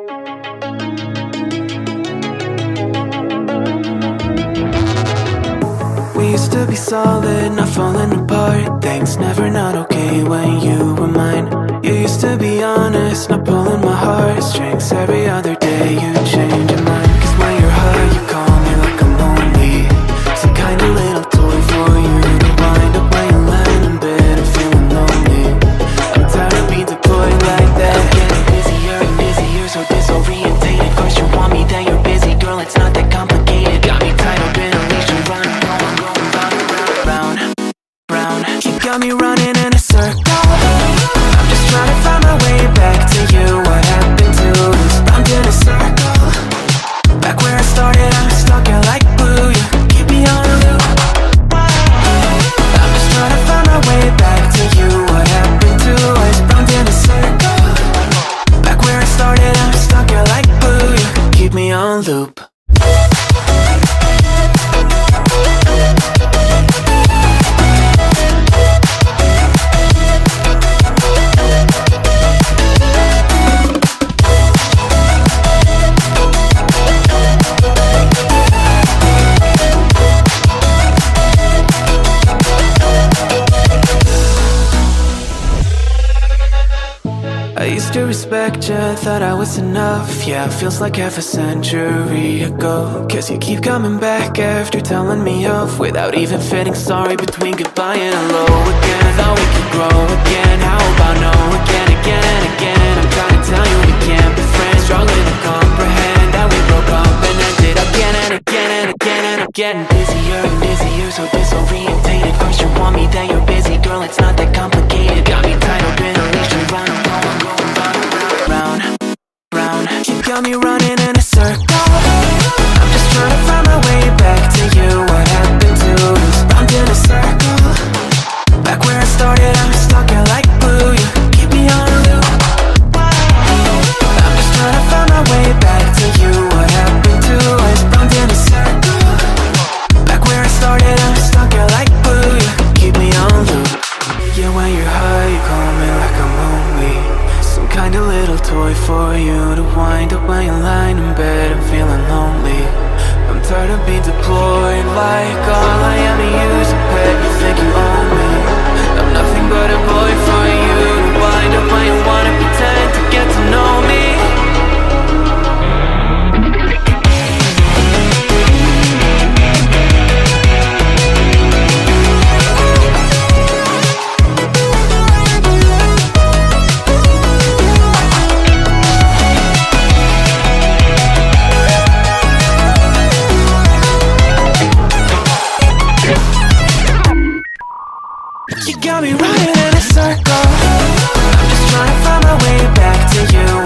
We used to be solid, not falling apart. Things never not okay when you were mine. You used to be honest, not pulling my heartstrings. Every other day you change your mind. Cause when you're high you call me like I'm lonely. Some kind of little toy for you to wind up when you land in bed and feeling lonely. I'm tired of being deployed like that. I'm getting busier and busier, so disorientated. First you want me, then you're busy. Girl, it's not that complicated. Got me tied up in a leash and running. Got me running in a circle. I'm just trying to find my way back to you. What happened to us? Round in a circle. Back where I started, I'm stuck here like glue. You keep me on a loop. I'm just trying to find my way back to you. What happened to us? Round in a circle. Back where I started, I'm stuck here like glue. You keep me on loop. I used to respect you, thought I was enough. Yeah, feels like half a century ago. Cause you keep coming back after telling me off, without even feeling sorry between goodbye and hello again. Thought we could grow again, how about no again, again and again. I'm trying to tell you we can't be friends, struggling to comprehend that we broke up and ended again and again and again. And I'm getting busier and busier, so disorientated. First you want me, then you're busy. Girl, it's not that complicated. Got me tied up in a leash and running. You got me running in a circle. I'm just trying to find my way back to you. What happened to us? Round in a circle. Back where I started, I'm stuck here like glue. You keep me on a loop. I'm just trying to find my way back to you. What happened to us? Round in a circle. Back where I started, I'm stuck here like glue. You keep me on loop. Yeah, when you're high, you call me like I'm lonely. Some kind of little toy for you to wind up when you're lying in bed and feeling lonely. I'm tired of being deployed like all I am to you is a pet. You think you own me? I'm nothing but a boy for you to wind up when you wanna pretend to get to know me. You got me running in a circle. I'm just trying to find my way back to you.